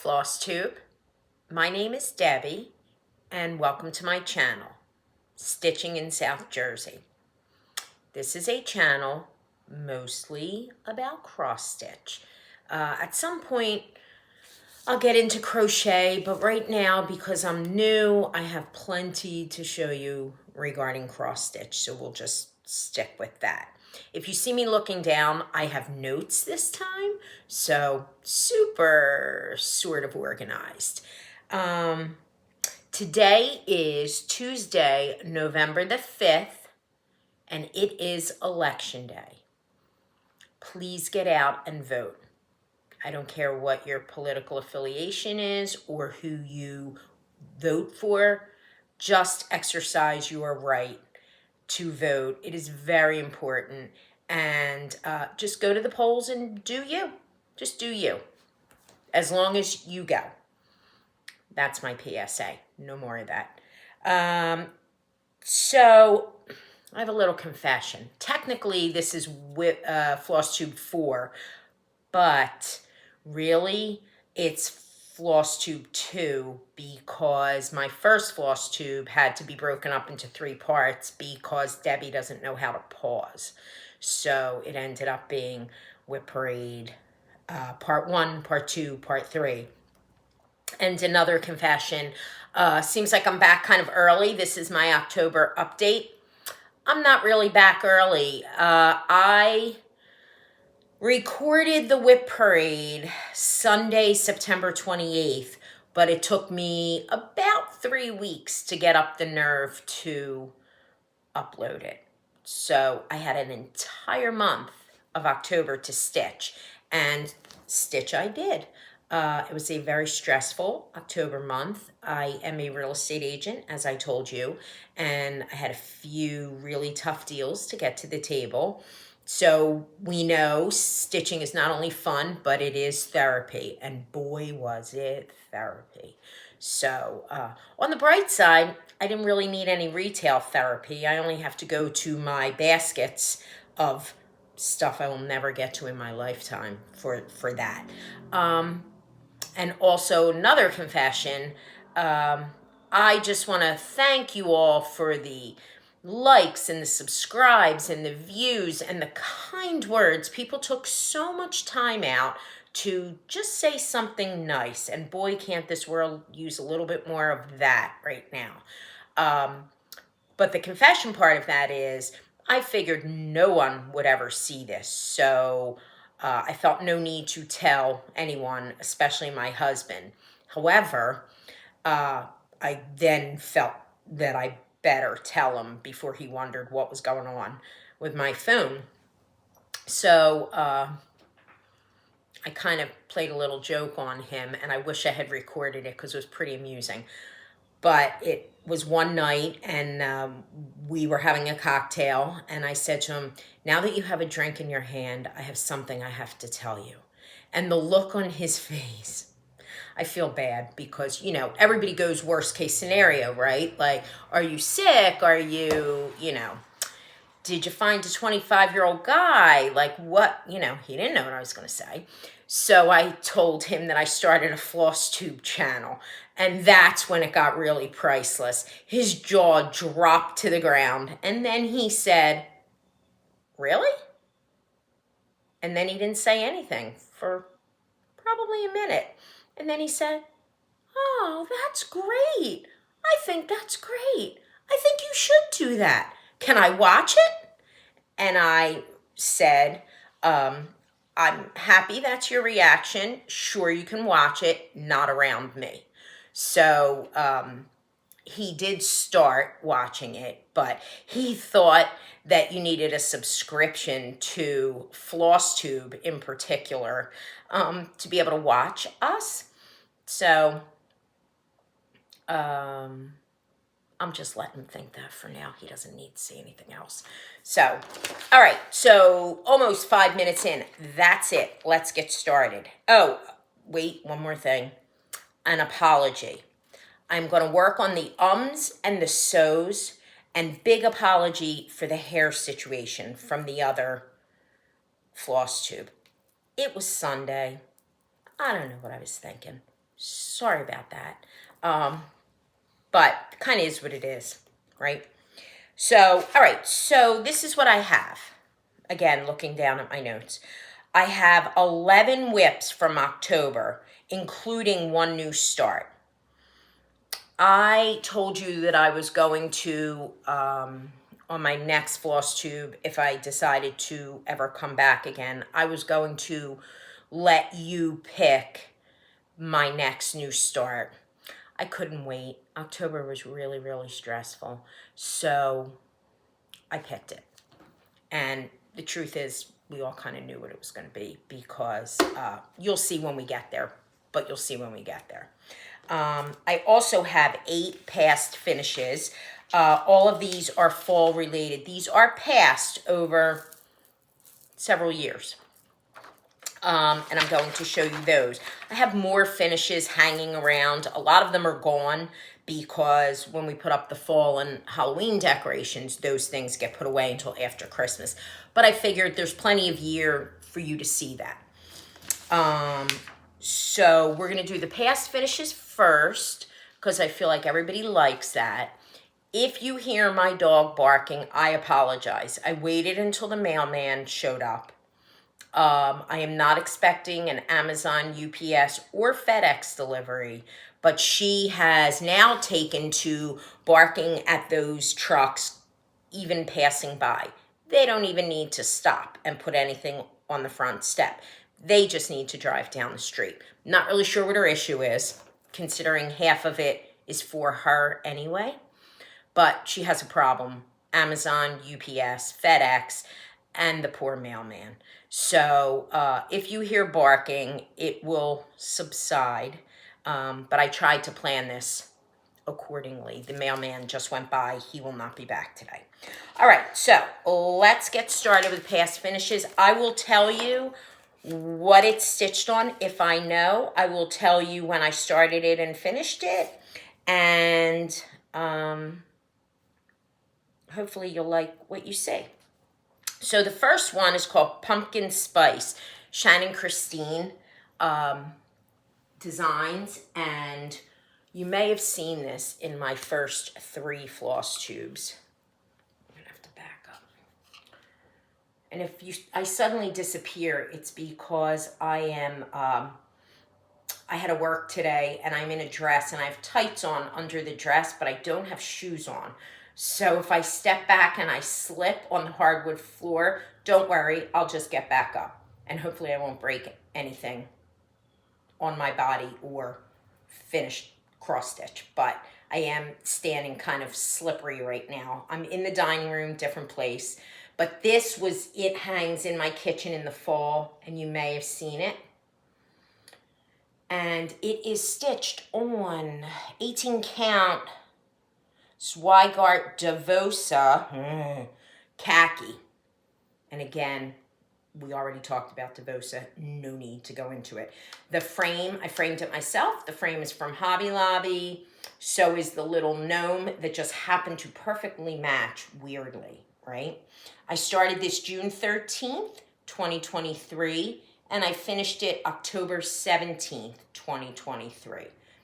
Flosstube. My name is Debbie, and welcome to my channel, Stitching in South Jersey. This is a channel mostly about cross stitch. At some point, I'll get into crochet, but right now, because I'm new, I have plenty to show you regarding cross stitch, so we'll just stick with that. If you see me looking down, I have notes this time, so super sort of organized. Today is Tuesday, November the 5th, and it is Election Day. Please get out and vote. I don't care what your political affiliation is or who you vote for. Just exercise your right to vote. It is very important. And just go to the polls and do you. Just do you. As long as you go. That's my PSA. No more of that. So I have a little confession. Technically, this is with Flosstube 4, but really, it's Flosstube 2 because my first Flosstube had to be broken up into 3 parts because Debbie doesn't know how to pause. So it ended up being Whip Parade Part 1, Part 2, Part 3. And another confession, seems like I'm back kind of early. This is my October update. I'm not really back early. I recorded the Whip Parade Sunday, September 28th, but it took me about 3 weeks to get up the nerve to upload it. So I had an entire month of October to stitch, and stitch I did. It was a very stressful October month. I am a real estate agent, as I told you, and I had a few really tough deals to get to the table. So we know stitching is not only fun, but it is therapy. And boy, was it therapy. So on the bright side, I didn't really need any retail therapy. I only have to go to my baskets of stuff I will never get to in my lifetime for that. And also another confession, I just want to thank you all for the likes and the subscribes and the views and the kind words. People took so much time out to just say something nice, and boy, can't this world use a little bit more of that right now. But the confession part of that is I figured no one would ever see this, so I felt no need to tell anyone, especially my husband. However, I then felt that I better tell him before he wondered what was going on with my phone. So I kind of played a little joke on him, and I wish I had recorded it because it was pretty amusing. But it was one night, and we were having a cocktail, and I said to him, now that you have a drink in your hand, I have something I have to tell you. And the look on his face, I feel bad because, you know, everybody goes worst case scenario, right? Like, are you sick? Are you, did you find a 25-year-old guy? Like, what? He didn't know what I was going to say. So I told him that I started a Flosstube channel, and that's when it got really priceless. His jaw dropped to the ground, and then he said, really? And then he didn't say anything for probably a minute. And then he said, oh, that's great. I think that's great. I think you should do that. Can I watch it? And I said, I'm happy that's your reaction. Sure, you can watch it, not around me. So he did start watching it, but he thought that you needed a subscription to Flosstube in particular to be able to watch us. So I'm just letting him think that for now. He doesn't need to see anything else. So, all right. So almost 5 minutes in. That's it. Let's get started. Oh, wait, one more thing. An apology. I'm going to work on the ums and the so's, and big apology for the hair situation from the other Flosstube. It was Sunday. I don't know what I was thinking. Sorry about that. But kind of is what it is, right? So, all right, so this is what I have. Again, looking down at my notes. I have 11 whips from October, including one new start. I told you that I was going to, on my next Flosstube, if I decided to ever come back again, I was going to let you pick my next new start. I couldn't wait. October was really, really stressful. So I picked it. And the truth is, we all kind of knew what it was going to be because you'll see when we get there, but you'll see when we get there. I also have 8 past finishes. All of these are fall related. These are passed over several years. And I'm going to show you those. I have more finishes hanging around. A lot of them are gone because when we put up the fall and Halloween decorations, those things get put away until after Christmas. But I figured there's plenty of year for you to see that. So we're going to do the past finishes first because I feel like everybody likes that. If you hear my dog barking, I apologize. I waited until the mailman showed up. I am not expecting an Amazon, UPS, or FedEx delivery, but she has now taken to barking at those trucks, even passing by. They don't even need to stop and put anything on the front step. They just need to drive down the street. Not really sure what her issue is, considering half of it is for her anyway, but she has a problem. Amazon, UPS, FedEx, and the poor mailman. So if you hear barking, it will subside. But I tried to plan this accordingly. The mailman just went by. He will not be back today. All right, so let's get started with past finishes. I will tell you what it's stitched on if I know. I will tell you when I started it and finished it. And hopefully you'll like what you see. So the first one is called Pumpkin Spice, Shannon Christine designs, and you may have seen this in my first 3 Flosstubes. I'm gonna have to back up. And if I suddenly disappear, it's because I had to work today and I'm in a dress and I have tights on under the dress, but I don't have shoes on. So if I step back and I slip on the hardwood floor, don't worry, I'll just get back up. And hopefully I won't break anything on my body or finish cross stitch. But I am standing kind of slippery right now. I'm in the dining room, different place. But it hangs in my kitchen in the fall, and you may have seen it. And it is stitched on 18 count Zweigart Devosa khaki. And again, we already talked about Devosa. No need to go into it. The frame, I framed it myself. The frame is from Hobby Lobby. So is the little gnome that just happened to perfectly match, weirdly, right? I started this June 13th, 2023, and I finished it October 17th, 2023.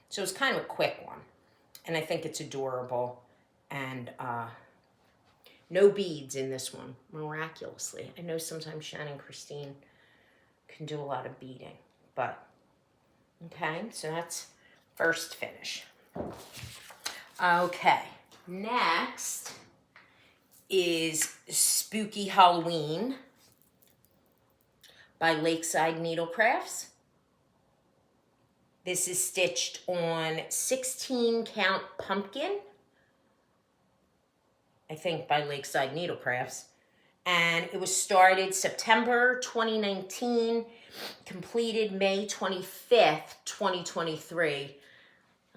So it's kind of a quick one. And I think it's adorable. And no beads in this one, miraculously. I know sometimes Shannon Christine can do a lot of beading, but okay, so that's first finish. Okay, next is Spooky Halloween by Lakeside Needlecrafts. This is stitched on 16 count pumpkin, I think by Lakeside Needlecrafts. And it was started September 2019, completed May 25th, 2023.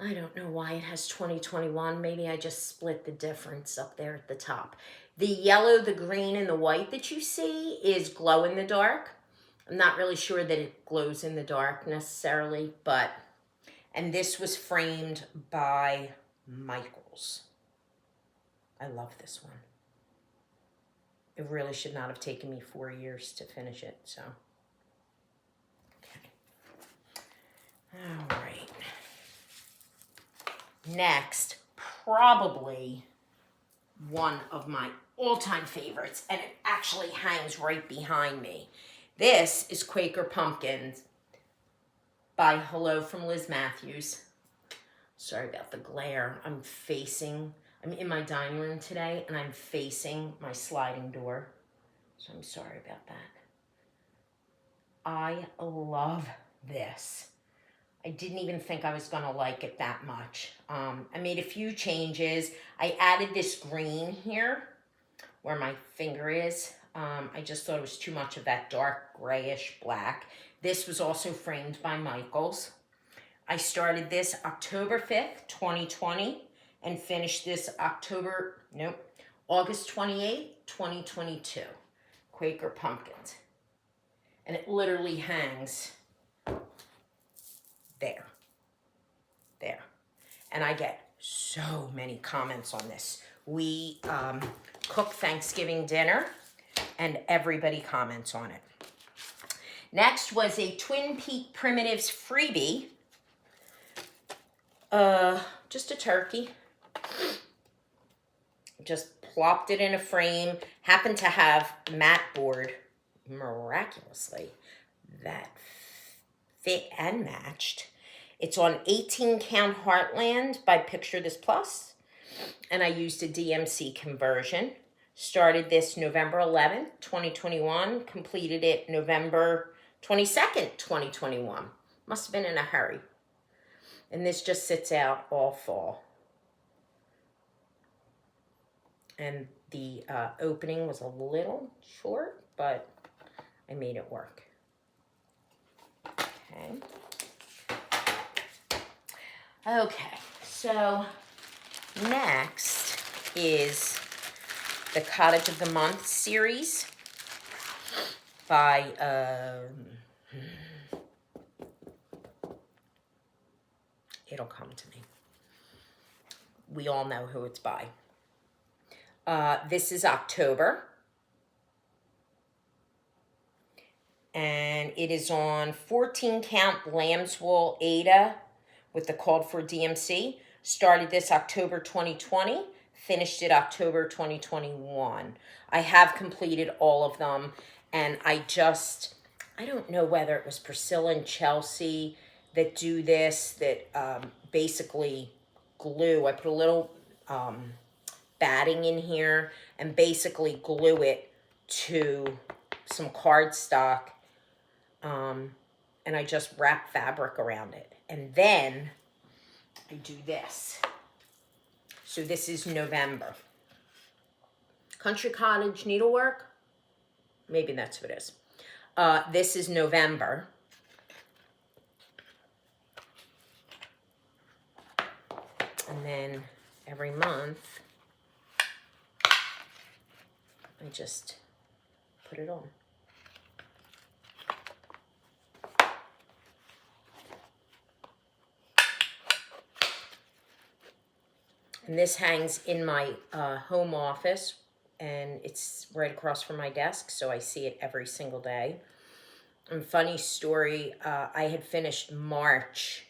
I don't know why it has 2021. Maybe I just split the difference up there at the top. The yellow, the green, and the white that you see is glow in the dark. I'm not really sure that it glows in the dark necessarily, but, and this was framed by Michaels. I love this one. It really should not have taken me 4 years to finish it, so. Okay. All right. Next, probably one of my all-time favorites, and it actually hangs right behind me. This is Quaker Pumpkins by Hello from Liz Matthews. Sorry about the glare. I'm in my dining room today, and I'm facing my sliding door. So I'm sorry about that. I love this. I didn't even think I was going to like it that much. I made a few changes. I added this green here where my finger is. I just thought it was too much of that dark grayish black. This was also framed by Michaels. I started this October 5th, 2020 and finished this August 28th, 2022. Quaker Pumpkins. And it literally hangs there. And I get so many comments on this. We cook Thanksgiving dinner and everybody comments on it. Next was a Twin Peak Primitives freebie. Just a turkey. Just plopped it in a frame. Happened to have mat board, miraculously, that fit and matched. It's on 18 count Heartland by Picture This Plus, and I used a DMC conversion. Started this November 11th, 2021, completed it November 22nd, 2021. Must have been in a hurry. And this just sits out all fall. And the opening was a little short, but I made it work. Okay, so next is the Cottage of the Month series by, it'll come to me. We all know who it's by. This is October. And it is on 14 count lamb's wool Ada with the called for DMC. Started this October 2020, finished it October 2021. I have completed all of them, and I don't know whether it was Priscilla and Chelsea that do this, that basically glue. I put a little batting in here and basically glue it to some cardstock, and I just wrap fabric around it. And then I do this. So this is November. Country Cottage Needlework. Maybe that's what it is. This is November. And then every month, I just put it on. And this hangs in my home office, and it's right across from my desk, so I see it every single day. And funny story, I had finished March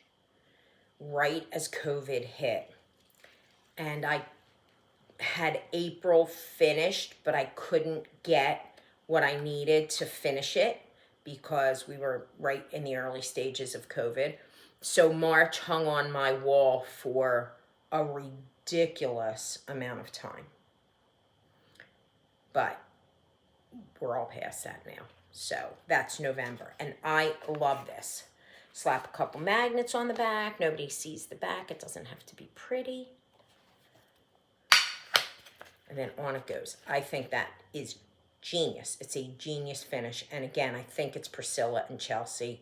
right as COVID hit. And I had April finished, but I couldn't get what I needed to finish it because we were right in the early stages of COVID. So March hung on my wall for a ridiculous amount of time. But we're all past that now. So that's November. And I love this. Slap a couple magnets on the back. Nobody sees the back. It doesn't have to be pretty. And then on it goes. I think that is genius. It's a genius finish. And again, I think it's Priscilla and Chelsea.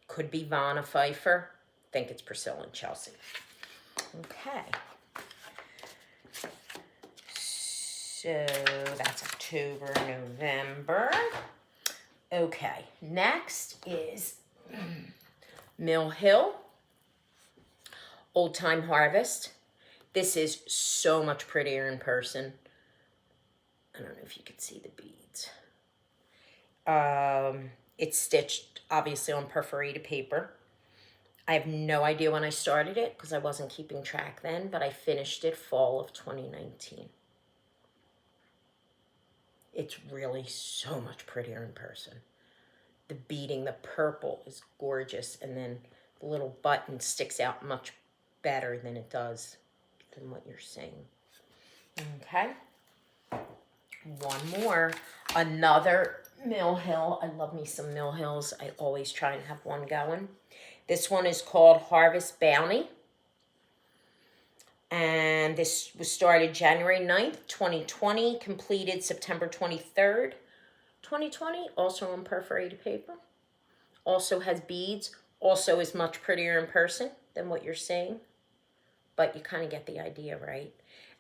Could be Vanna Pfeiffer. I think it's Priscilla and Chelsea. Okay. So that's October, November. Okay. Next is Mill Hill. Old Time Harvest. This is so much prettier in person. I don't know if you can see the beads. It's stitched, obviously, on perforated paper. I have no idea when I started it because I wasn't keeping track then, but I finished it fall of 2019. It's really so much prettier in person. The beading, the purple is gorgeous, and then the little button sticks out much better than it does than what you're seeing. Okay. One more. Another Mill Hill. I love me some Mill Hills. I always try and have one going. This one is called Harvest Bounty. And this was started January 9th, 2020, completed September 23rd, 2020, also on perforated paper. Also has beads, also is much prettier in person than what you're seeing. But you kind of get the idea, right?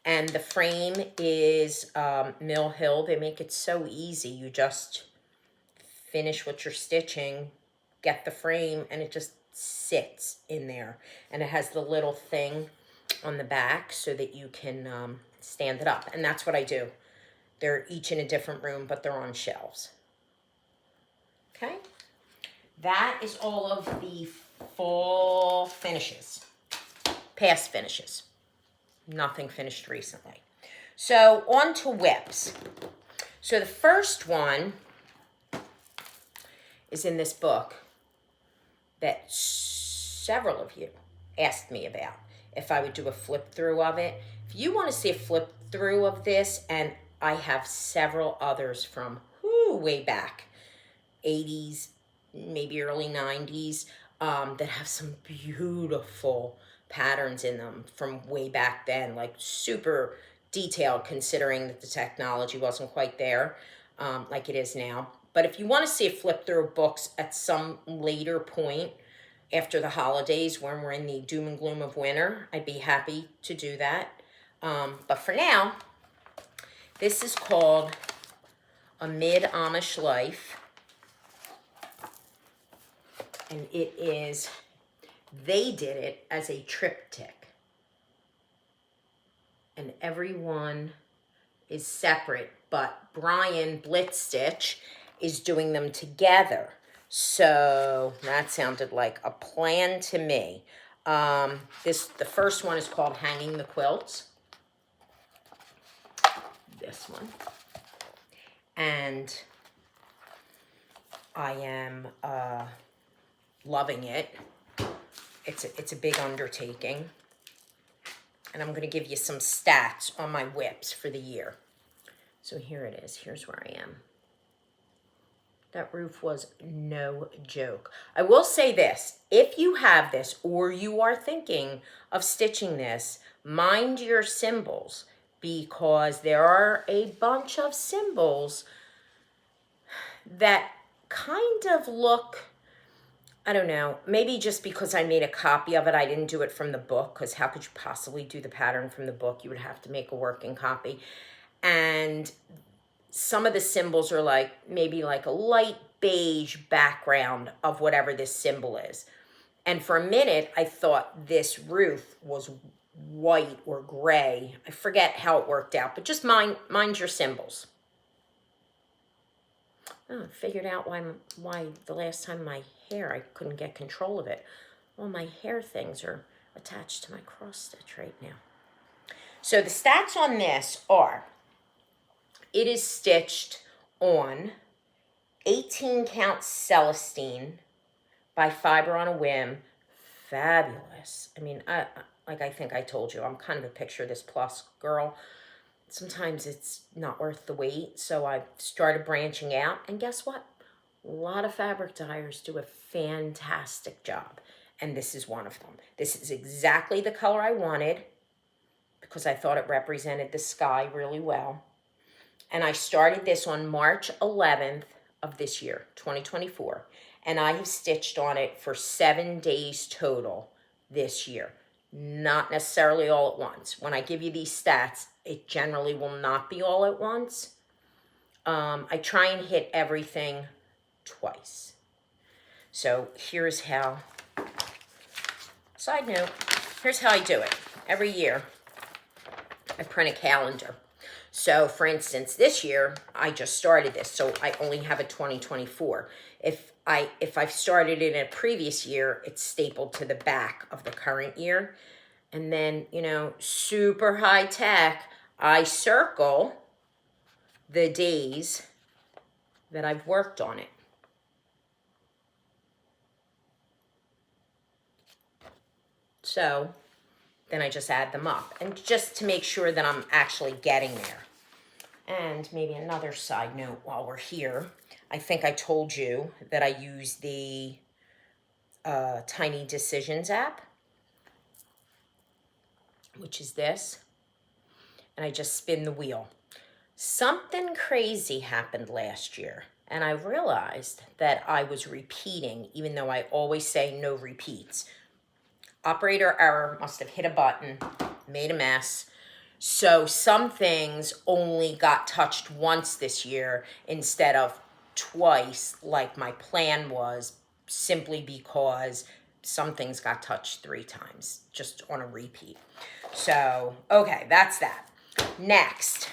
And the frame is Mill Hill. They make it so easy. You just finish what you're stitching, get the frame, and it just sits in there. And it has the little thing on the back so that you can stand it up. And that's what I do. They're each in a different room, but they're on shelves. Okay? That is all of the fall finishes. Past finishes. Nothing finished recently. So on to whips. So the first one is in this book that several of you asked me about, if I would do a flip through of it. If you want to see a flip through of this, and I have several others from way back, 80s, maybe early 90s, that have some beautiful patterns in them from way back then, like super detailed considering that the technology wasn't quite there like it is now. But if you want to see a flip through of books at some later point after the holidays when we're in the doom and gloom of winter, I'd be happy to do that. But for now, this is called A Mid-Amish Life. And it is, they did it as a triptych. And everyone is separate, but Brian Blitzstitch is doing them together. So that sounded like a plan to me. The first one is called Hanging the Quilts. This one. And I am loving it. It's a big undertaking. And I'm going to give you some stats on my whips for the year. So here it is. Here's where I am. That roof was no joke. I will say this. If you have this or you are thinking of stitching this, mind your symbols, because there are a bunch of symbols that kind of look, I don't know, maybe just because I made a copy of it, I didn't do it from the book, because how could you possibly do the pattern from the book? You would have to make a working copy. And some of the symbols are like, maybe like a light beige background of whatever this symbol is. And for a minute, I thought this roof was white or gray. I forget how it worked out, but just mind your symbols. Oh, I figured out why the last time my hair, I couldn't get control of it. All my hair things are attached to my cross stitch right now. So the stats on this are, it is stitched on 18 count Celestine by Fiber on a Whim. Fabulous. I mean, I think I told you, I'm kind of a picture this plus girl. Sometimes it's not worth the wait, so I started branching out. And guess what? A lot of fabric dyers do a fantastic job. And this is one of them. This is exactly the color I wanted because I thought it represented the sky really well. And I started this on March 11th of this year, 2024. And I have stitched on it for 7 days total this year. Not necessarily all at once. When I give you these stats, it generally will not be all at once. I try and hit everything twice. So here's how, side note, here's how I do it. Every year, I print a calendar. So for instance, this year, I just started this, so I only have a 2024. If if I've started in a previous year, it's stapled to the back of the current year. And then, you know, super high tech, I circle the days that I've worked on it. So then I just add them up, and just to make sure that I'm actually getting there. And maybe another side note while we're here, I think I told you that I use the Tiny Decisions app, which is this, and I just spin the wheel. Something crazy happened last year, and I realized that I was repeating, even though I always say no repeats. Operator error, must have hit a button, made a mess. So some things only got touched once this year instead of twice like my plan was, simply because some things got touched 3 times just on a repeat. So, okay, that's that. Next,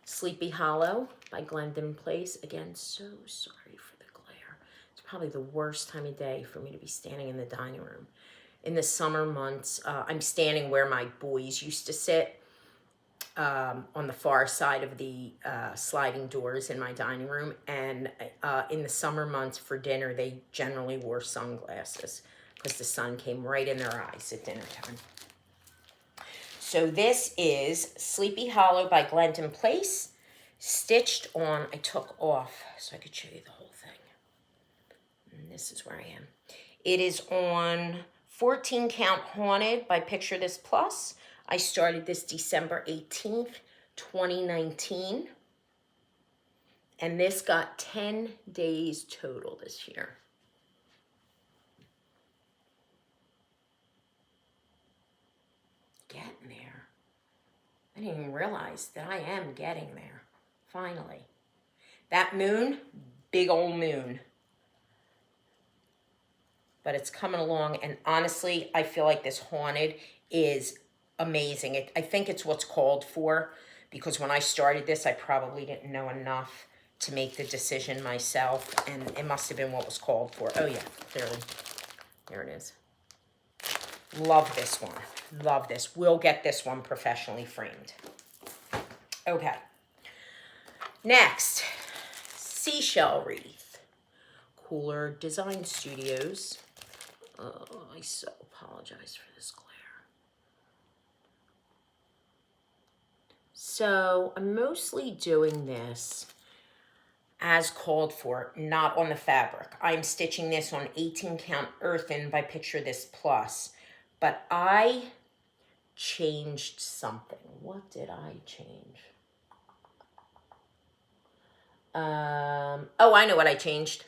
Sleepy Hollow by Glendon Place. Again, so sorry for the glare. It's probably the worst time of day for me to be standing in the dining room. In the summer months, I'm standing where my boys used to sit, on the far side of the sliding doors in my dining room. And in the summer months for dinner, they generally wore sunglasses because the sun came right in their eyes at dinner time. So this is Sleepy Hollow by Glendon Place, stitched on. I took off so I could show you the whole thing. And this is where I am. It is on 14 Count Haunted by Picture This Plus. I started this December 18th, 2019. And this got 10 days total this year. Getting there. I didn't even realize that I am getting there. Finally. That moon, big old moon. But it's coming along, and honestly, I feel like this Haunted is amazing. I think it's what's called for, because when I started this, I probably didn't know enough to make the decision myself, and it must have been what was called for. Oh yeah, clearly. There it is. Love this one. Love this. We'll get this one professionally framed. Okay. Next, Seashell Wreath. Cooler Design Studios. Oh, I so apologize for this glare. So I'm mostly doing this as called for, not on the fabric. I'm stitching this on 18 Count Earthen by Picture This Plus. But I changed something. What did I change? Oh, I know what I changed.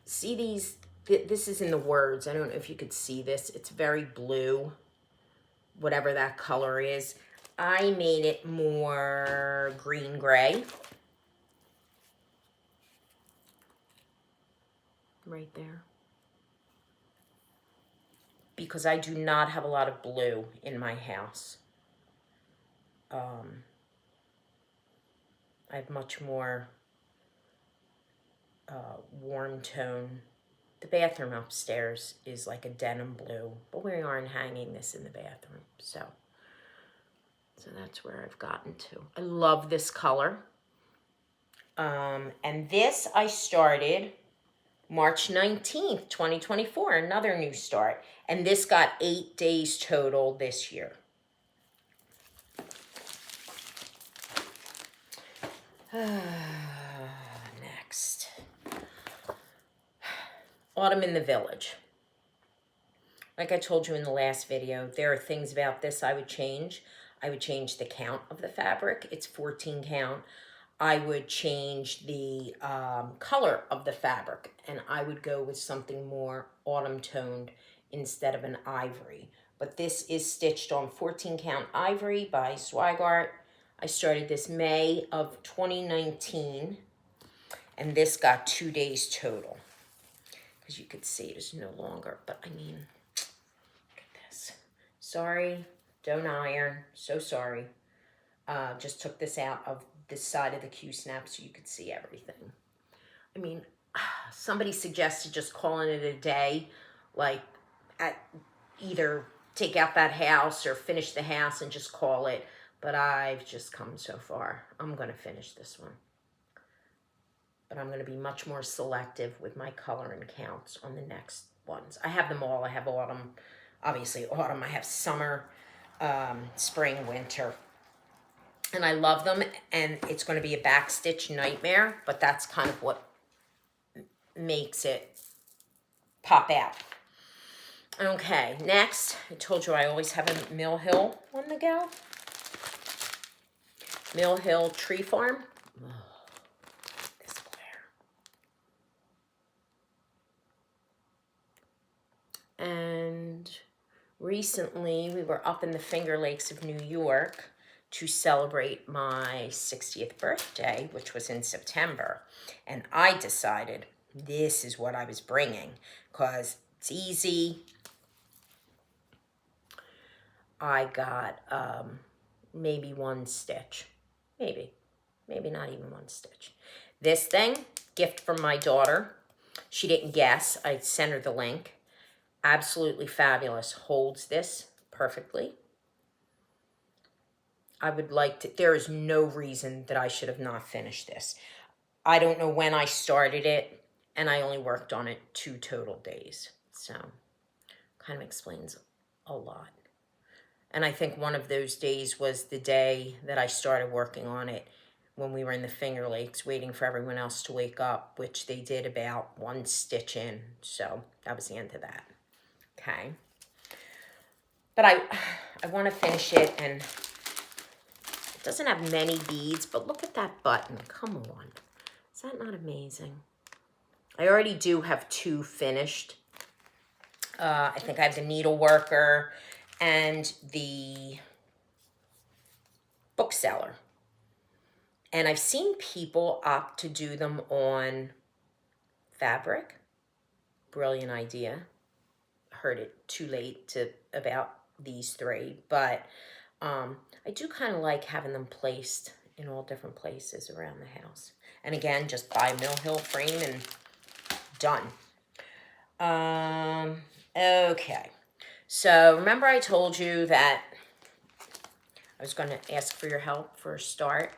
See these? This is in the words. I don't know if you could see this. It's very blue, whatever that color is. I made it more green-gray. Right there. Because I do not have a lot of blue in my house. I have much more warm tone. The bathroom upstairs is like a denim blue, but we aren't hanging this in the bathroom. So that's where I've gotten to. I love this color. And this I started March 19th, 2024, another new start. And this got 8 days total this year. Next. Autumn in the Village. Like I told you in the last video, there are things about this I would change. I would change the count of the fabric. It's 14 count. I would change the color of the fabric, and I would go with something more autumn toned instead of an ivory. But this is stitched on 14 Count Ivory by Swagart. I started this May of 2019, and this got 2 days total. As you can see, it is no longer, but I mean, look at this. Sorry, don't iron, so sorry. Just took this out of this side of the Q-snap so you could see everything. I mean, somebody suggested just calling it a day, like at either take out that house or finish the house and just call it. But I've just come so far. I'm going to finish this one. But I'm going to be much more selective with my color and counts on the next ones. I have them all. I have autumn, obviously autumn. I have summer, spring, winter. And I love them. And it's going to be a backstitch nightmare. But that's kind of what makes it pop out. Okay, next, I told you I always have a Mill Hill on the go. Mill Hill Tree Farm. Oh, this glare. And recently, we were up in the Finger Lakes of New York to celebrate my 60th birthday, which was in September. And I decided this is what I was bringing because it's easy. I got maybe one stitch. Maybe not even one stitch. This thing, gift from my daughter. She didn't guess. I sent her the link. Absolutely fabulous. Holds this perfectly. I would like to, there is no reason that I should have not finished this. I don't know when I started it, and I only worked on it 2 total days. So, kind of explains a lot. And I think one of those days was the day that I started working on it when we were in the Finger Lakes waiting for everyone else to wake up, which they did about 1 stitch in. So that was the end of that. Okay. But I want to finish it, and it doesn't have many beads, but look at that button. Come on. Is that not amazing? I already do have 2 finished. I think I have the needle worker and the bookseller. And I've seen people opt to do them on fabric. Brilliant idea. Heard it too late to about these 3. But I do kind of like having them placed in all different places around the house. And again, just buy Mill Hill frame and done. Okay. So remember I told you that I was going to ask for your help for a start.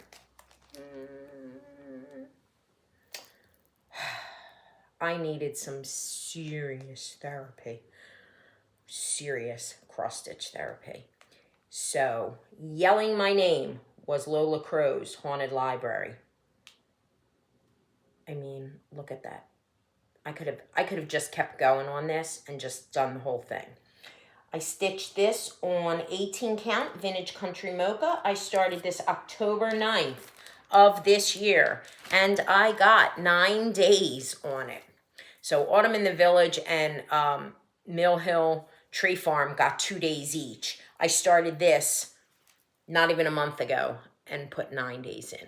I needed some serious therapy. Serious cross-stitch therapy. So, yelling my name was Lola Crow's Haunted Library. I mean, look at that. I could have just kept going on this and just done the whole thing. I stitched this on 18 count Vintage Country Mocha. I started this October 9th of this year, and I got 9 days on it. So Autumn in the Village and Mill Hill Tree Farm got 2 days each. I started this not even a month ago and put 9 days in.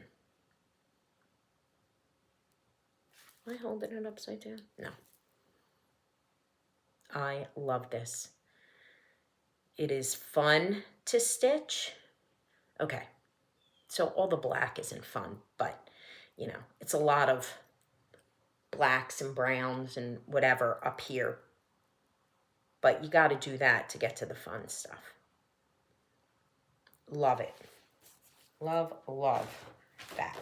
Am I holding it upside down? No. I love this. It is fun to stitch. Okay, so all the black isn't fun, but, you know, it's a lot of blacks and browns and whatever up here. But you got to do that to get to the fun stuff. Love it. Love that.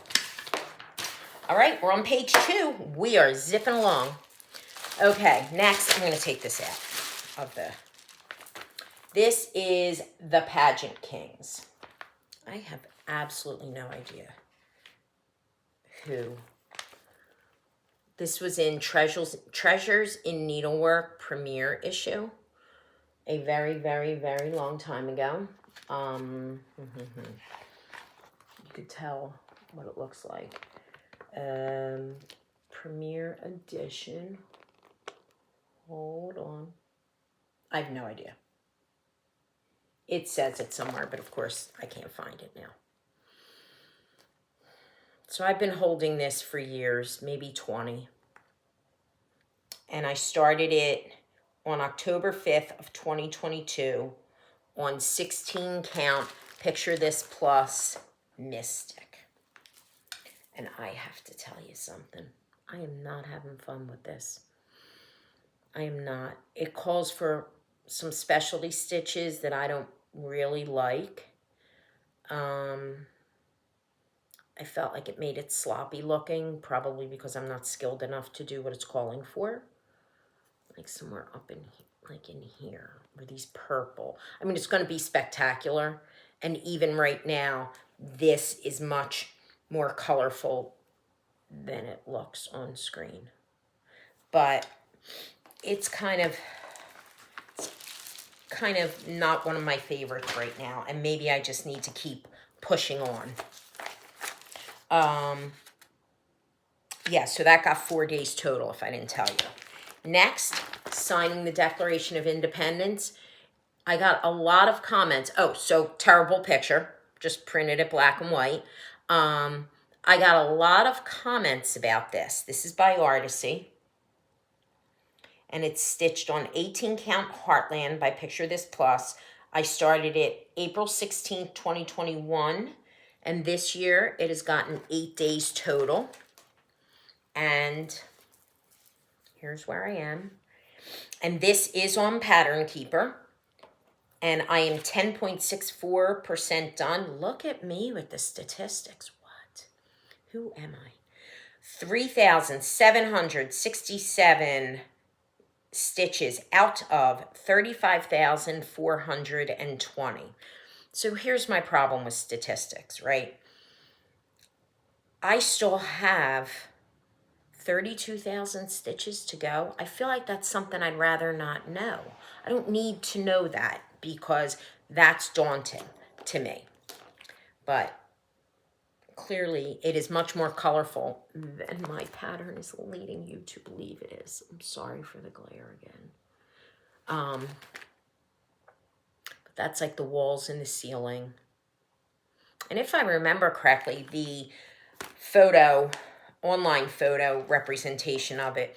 All right, we're on page 2. We are zipping along. Okay, next I'm going to take this out of the... This is the Pageant Kings. I have absolutely no idea who. This was in Treasures in Needlework premiere issue. A very, very, very long time ago. You could tell what it looks like. Premiere edition. Hold on. I have no idea. It says it somewhere, but of course I can't find it now. So I've been holding this for years, maybe 20. And I started it on October 5th of 2022 on 16 count Picture This Plus Mystic. And I have to tell you something. I am not having fun with this. I am not. It calls for some specialty stitches that I don't really like. I felt like it made it sloppy looking, probably because I'm not skilled enough to do what it's calling for. Like somewhere up in like in here, where these purple. I mean, it's going to be spectacular. And even right now, this is much more colorful than it looks on screen. But it's kind of not one of my favorites right now. And maybe I just need to keep pushing on. Yeah, so that got 4 days total, if I didn't tell you. Next, signing the Declaration of Independence. I got a lot of comments. Oh, so terrible picture. Just printed it black and white. I got a lot of comments about this. This is by Artisy. And it's stitched on 18 count Heartland by Picture This Plus. I started it April 16th, 2021. And this year it has gotten 8 days total. And here's where I am. And this is on Pattern Keeper. And I am 10.64% done. Look at me with the statistics. What? Who am I? 3,767 stitches out of 35,420. So here's my problem with statistics, right? I still have 32,000 stitches to go. I feel like that's something I'd rather not know. I don't need to know that because that's daunting to me. But clearly it is much more colorful than my pattern is leading you to believe it is. I'm sorry for the glare again. But that's like the walls and the ceiling. And if I remember correctly, the online photo representation of it,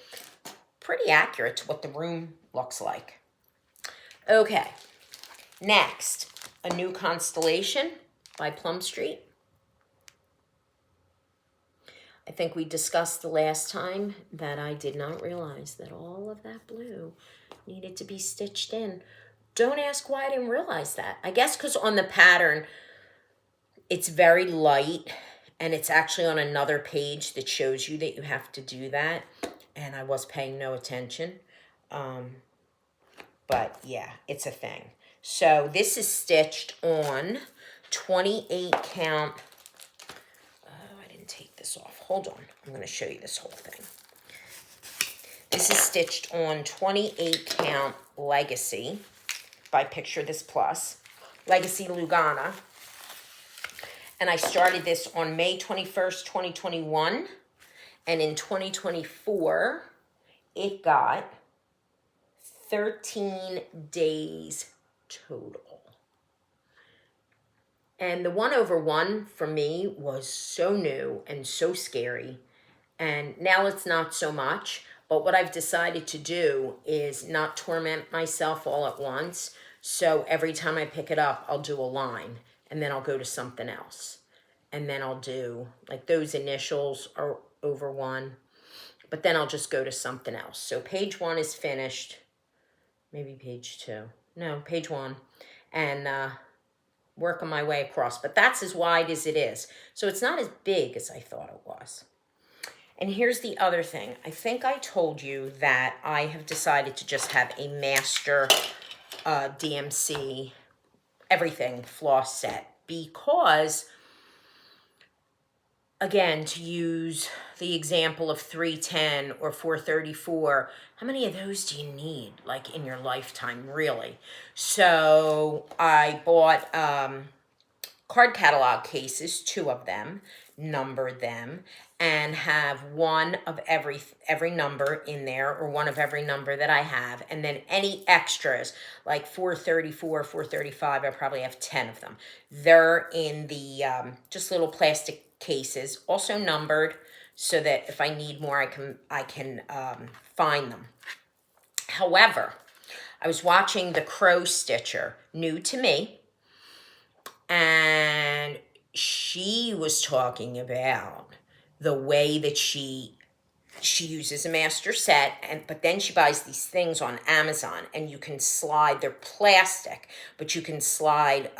pretty accurate to what the room looks like. Okay, next, A New Constellation by Plum Street. I think we discussed the last time that I did not realize that all of that blue needed to be stitched in. Don't ask why I didn't realize that. I guess because on the pattern, it's very light, and it's actually on another page that shows you that you have to do that. And I was paying no attention. But yeah, it's a thing. So this is stitched on 28 count. Oh, I didn't take this off. Hold on. I'm going to show you this whole thing. This is stitched on 28 count Legacy by Picture This Plus. Legacy Lugana. And I started this on May 21st, 2021. And in 2024, it got 13 days total. And the 1/1 for me was so new and so scary. And now it's not so much. But what I've decided to do is not torment myself all at once. So every time I pick it up, I'll do a line. And then I'll go to something else. And then I'll do, like those initials are over 1. But then I'll just go to something else. So page 1 is finished. Maybe page 2. No, page 1. And working my way across. But that's as wide as it is. So it's not as big as I thought it was. And here's the other thing. I think I told you that I have decided to just have a master DMC everything floss set. Because, again, to use the example of 310 or 434, how many of those do you need, like, in your lifetime, really? So I bought card catalog cases, 2 of them, numbered them, and have one of every number in there, or one of every number that I have, and then any extras, like 434, 435, I probably have 10 of them. They're in the just little plastic cases, also numbered, so that if I need more, I can find them. However, I was watching The Crow Stitcher, new to me, and she was talking about the way that she she uses a master set, but then she buys these things on Amazon, and you can slide, they're plastic, but you can slide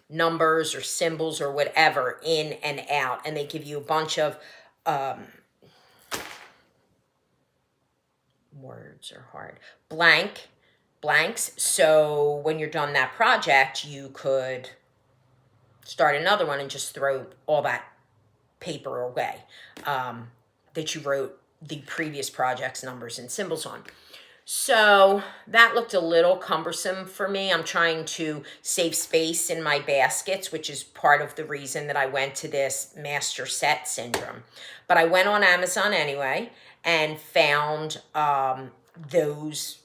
numbers or symbols or whatever in and out, and they give you a bunch of words are hard, blanks, so when you're done that project, you could start another one and just throw all that paper away that you wrote the previous project's numbers and symbols on. So that looked a little cumbersome for me. I'm trying to save space in my baskets, which is part of the reason that I went to this master set syndrome. But I went on Amazon anyway and found those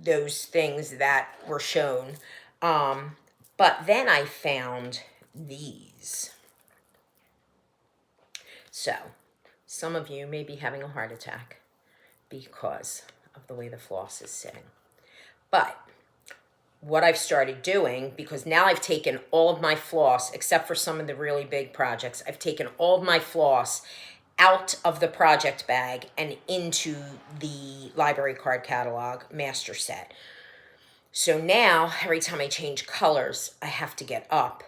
things that were shown. But then I found these. So some of you may be having a heart attack because of the way the floss is sitting. But what I've started doing, because now I've taken all of my floss, except for some of the really big projects, I've taken all of my floss out of the project bag and into the library card catalog master set. So now, every time I change colors, I have to get up.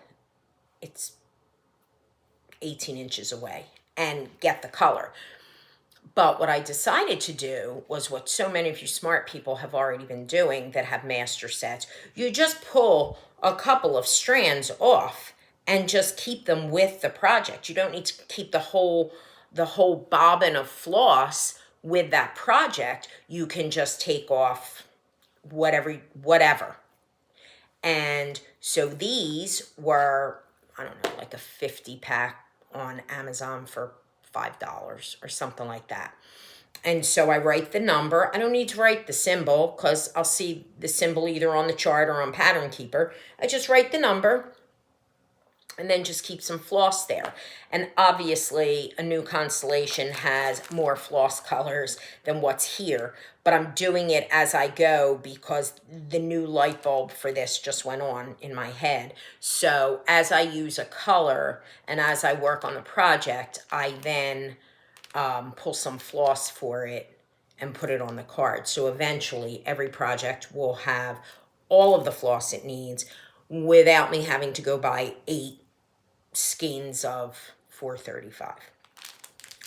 It's 18 inches away and get the color. But what I decided to do was what so many of you smart people have already been doing that have master sets. You just pull a couple of strands off and just keep them with the project. You don't need to keep the whole bobbin of floss with that project. You can just take off whatever. And so these were, I don't know, like a 50 pack on Amazon for $5 or something like that. And so I write the number. I don't need to write the symbol because I'll see the symbol either on the chart or on Pattern Keeper. I just write the number and then just keep some floss there. And obviously a new constellation has more floss colors than what's here, but I'm doing it as I go because the new light bulb for this just went on in my head. So as I use a color and as I work on the project, I then pull some floss for it and put it on the card. So eventually every project will have all of the floss it needs without me having to go buy 8 skeins of 435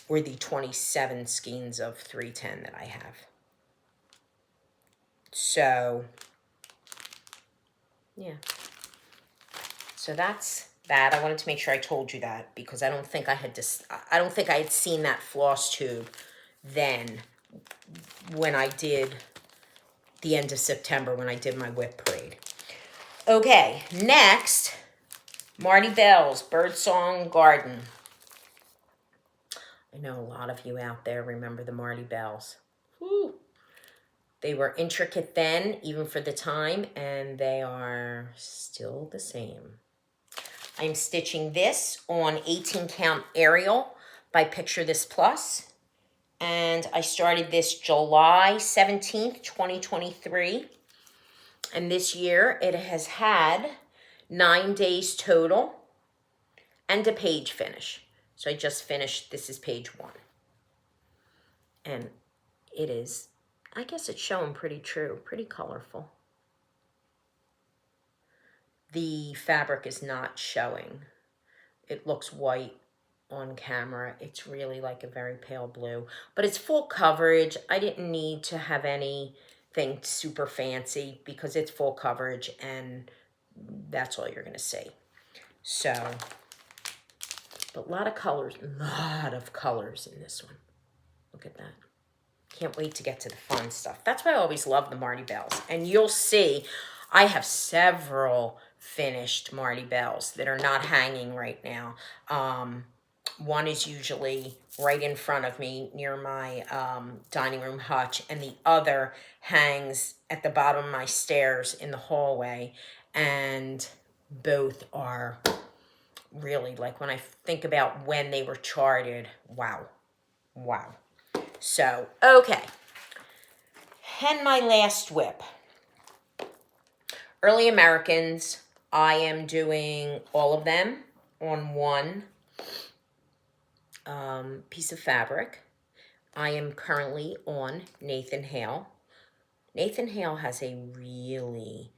or the 27 skeins of 310 that I have. So yeah, so that's that. I wanted to make sure I told you that because I don't think I had seen that floss tube then when I did the end of September when I did my whip parade. Okay, next, Marty Bell's Birdsong Garden. I know a lot of you out there remember the Marty Bells. Woo. They were intricate then, even for the time, and they are still the same. I'm stitching this on 18 count Ariel by Picture This Plus. And I started this July 17th, 2023. And this year it has had 9 days total and a page finish. So I just finished, this is page 1. And it is, I guess it's showing pretty true, pretty colorful. The fabric is not showing. It looks white on camera. It's really like a very pale blue, but it's full coverage. I didn't need to have anything super fancy because it's full coverage and that's all you're going to see. So, but a lot of colors in this one. Look at that. Can't wait to get to the fun stuff. That's why I always love the Marty Bells. And you'll see I have several finished Marty Bells that are not hanging right now. One is usually right in front of me near my dining room hutch, and the other hangs at the bottom of my stairs in the hallway. And both are really, like, when I think about when they were charted, wow. So, okay. And my last whip. Early Americans, I am doing all of them on one piece of fabric. I am currently on Nathan Hale. Nathan Hale has a really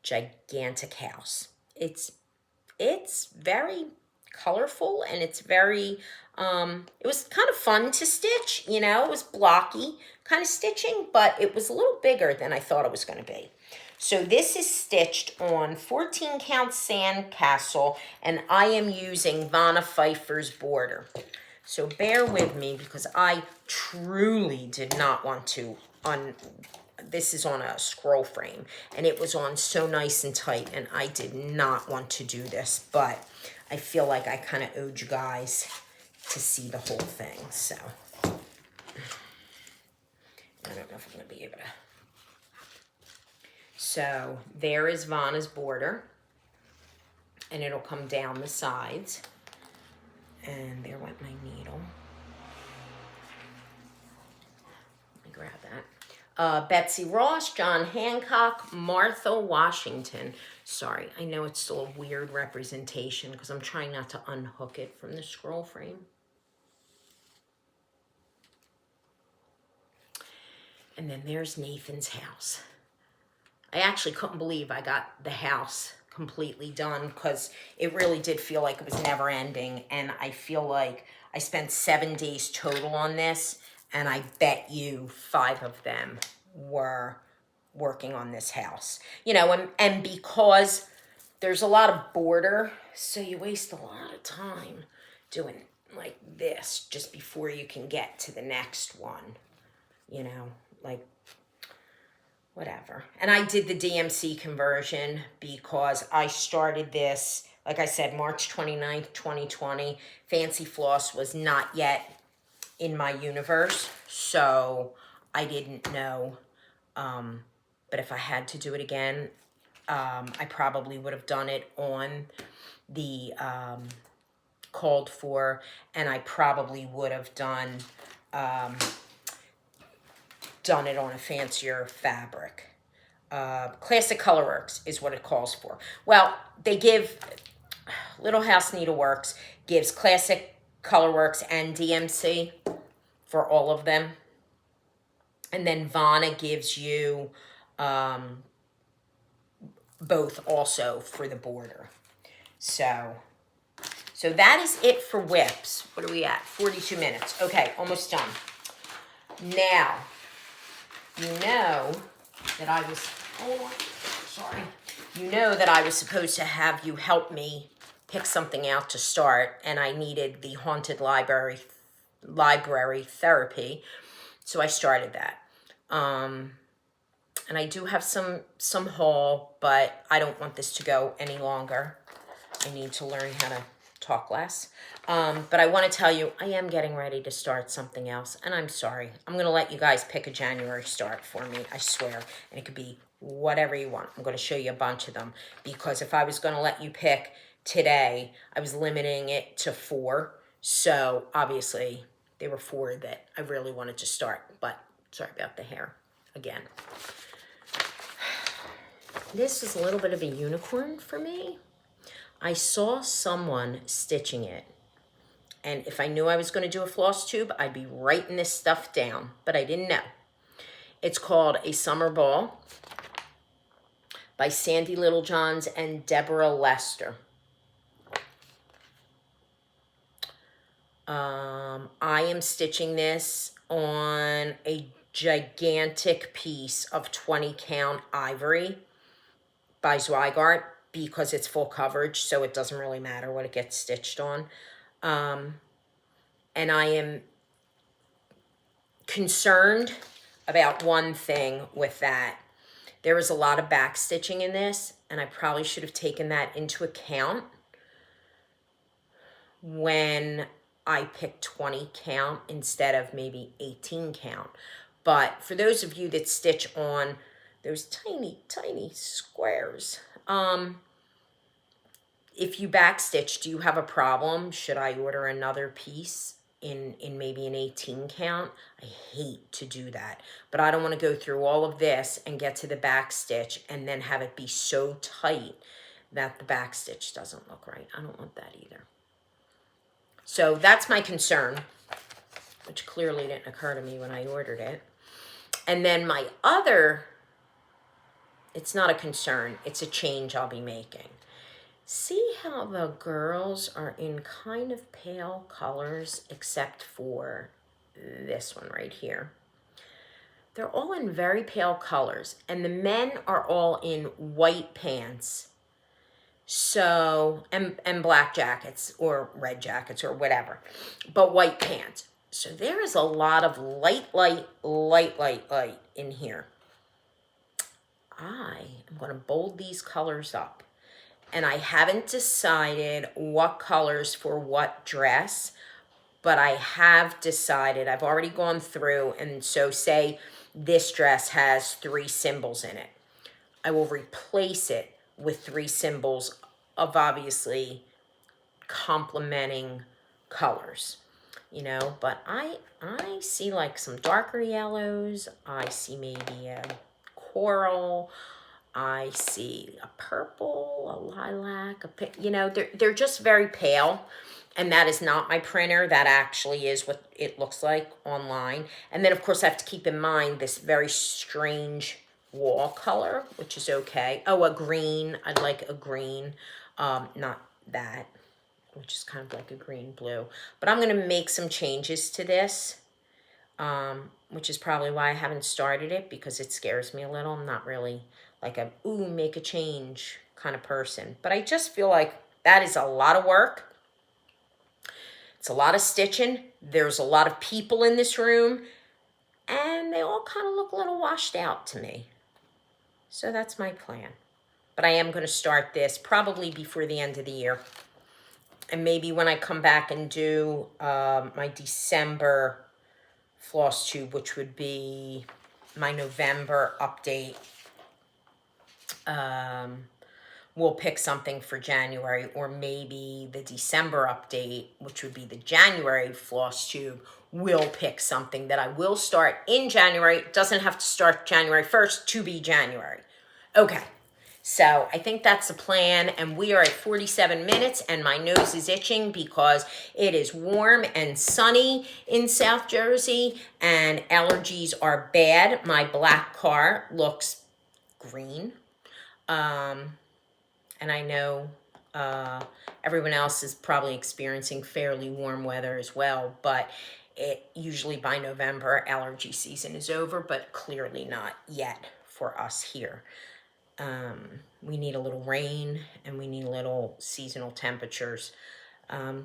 gigantic house. It's very colorful, and it's very it was kind of fun to stitch. You know, it was blocky kind of stitching, but it was a little bigger than I thought it was going to be. So this is stitched on 14 count sandcastle, and I am using Vanna Pfeiffer's border. So bear with me, because I truly did not want to this is on a scroll frame, and it was on so nice and tight, and I did not want to do this, but I feel like I kind of owed you guys to see the whole thing. So I don't know if I'm going to be able to. So there is Vanna's border, and it'll come down the sides. And there went my needle. Let me grab that. Betsy Ross, John Hancock, Martha Washington. Sorry, I know it's still a weird representation because I'm trying not to unhook it from the scroll frame. And then there's Nathan's house. I actually couldn't believe I got the house completely done, because it really did feel like it was never ending, and I feel like I spent 7 days total on this, and I bet you 5 of them were working on this house. You know, and because there's a lot of border, so you waste a lot of time doing like this just before you can get to the next one, you know, like whatever. And I did the DMC conversion because I started this, like I said, March 29th, 2020. Fancy Floss was not yet in my universe, so I didn't know. But if I had to do it again, I probably would have done it on the called for, and I probably would have done it on a fancier fabric. Classic Colorworks is what it calls for. Well, they give, Little House Needleworks gives Classic Colorworks and DMC for all of them. And then Vanna gives you both also for the border. So that is it for whips. What are we at? 42 minutes. Okay, almost done. Now, you know that I was, you know that I was supposed to have you help me pick something out to start, and I needed the Haunted Library Therapy, so I started that. And I do have some haul, but I don't want this to go any longer. I need to learn how to talk less. But I want to tell you, I am getting ready to start something else, and I'm sorry. I'm going to let you guys pick a January start for me, I swear. And it could be whatever you want. I'm going to show you a bunch of them, because if I was going to let you pick today, I was limiting it to 4. So obviously there were 4 that I really wanted to start, but sorry about the hair again. This is a little bit of a unicorn for me. I saw someone stitching it, and if I knew I was going to do a floss tube, I'd be writing this stuff down, but I didn't know. It's called A Summer Ball by Sandy Littlejohns and Deborah Lester. I am stitching this on a gigantic piece of 20 count ivory by Zweigart, because it's full coverage, so it doesn't really matter what it gets stitched on. And I am concerned about one thing with that. There is a lot of back stitching in this, and I probably should have taken that into account when I picked 20 count instead of maybe 18 count. But for those of you that stitch on those tiny, tiny squares, if you backstitch, do you have a problem? Should I order another piece in maybe an 18 count? I hate to do that, but I don't want to go through all of this and get to the backstitch and then have it be so tight that the backstitch doesn't look right. I don't want that either. So that's my concern, which clearly didn't occur to me when I ordered it. And then my other, it's not a concern, it's a change I'll be making. See how the girls are in kind of pale colors, except for this one right here. They're all in very pale colors, and the men are all in white pants. So, and black jackets or red jackets or whatever, but white pants. So there is a lot of light in here. I am going to bold these colors up. And I haven't decided what colors for what dress, but I have decided, I've already gone through, and so say this dress has 3 symbols in it. I will replace it with 3 symbols of obviously complementing colors, you know, but I see like some darker yellows. I see maybe a coral. I see a purple, a lilac, a pink, you know, they're just very pale. And that is not my printer. That actually is what it looks like online. And then, of course, I have to keep in mind this very strange wall color, which is okay. Oh, a green. I'd like a green. Not that, which is kind of like a green blue. But I'm going to make some changes to this, which is probably why I haven't started it, because it scares me a little. I'm not really like a, ooh, make a change kind of person. But I just feel like that is a lot of work. It's a lot of stitching. There's a lot of people in this room, and they all kind of look a little washed out to me. So that's my plan. But I am going to start this probably before the end of the year. And maybe when I come back and do my December Flosstube, which would be my November update, we'll pick something for January, or maybe the December update, which would be the January Flosstube, will pick something that I will start in January. It doesn't have to start January 1st to be January. Okay, so I think that's the plan, and we are at 47 minutes, and my nose is itching because it is warm and sunny in South Jersey, and allergies are bad. My black car looks green. And I know everyone else is probably experiencing fairly warm weather as well, but it usually by November, allergy season is over, but clearly not yet for us here. We need a little rain, and we need a little seasonal temperatures.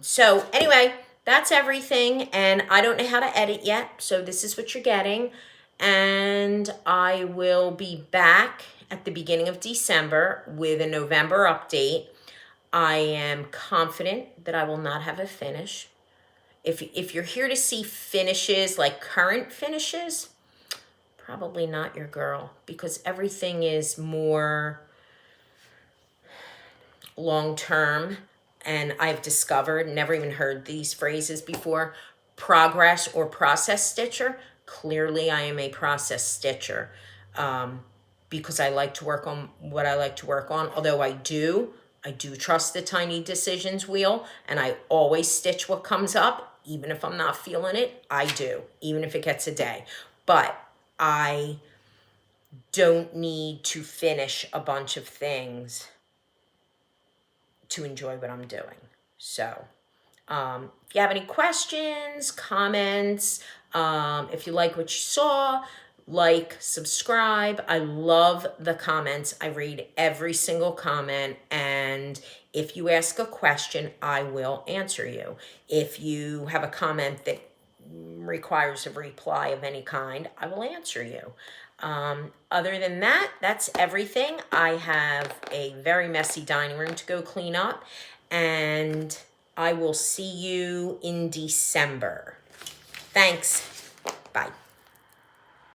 So anyway, that's everything, and I don't know how to edit yet, so this is what you're getting, and I will be back at the beginning of December with a November update. I am confident that I will not have a finish. If you're here to see finishes, like current finishes, probably not your girl, because everything is more long-term, and I've discovered, never even heard these phrases before, progress or process stitcher. Clearly, I am a process stitcher. Because I like to work on what I like to work on. Although I do trust the Tiny Decisions wheel, and I always stitch what comes up, even if I'm not feeling it. I do, even if it gets a day. But I don't need to finish a bunch of things to enjoy what I'm doing. So, if you have any questions, comments, if you like what you saw, like, subscribe. I love the comments. I read every single comment, and if you ask a question, I will answer you. If you have a comment that requires a reply of any kind, I will answer you. Other than that, that's everything. I have a very messy dining room to go clean up, and I will see you in December. Thanks. Bye.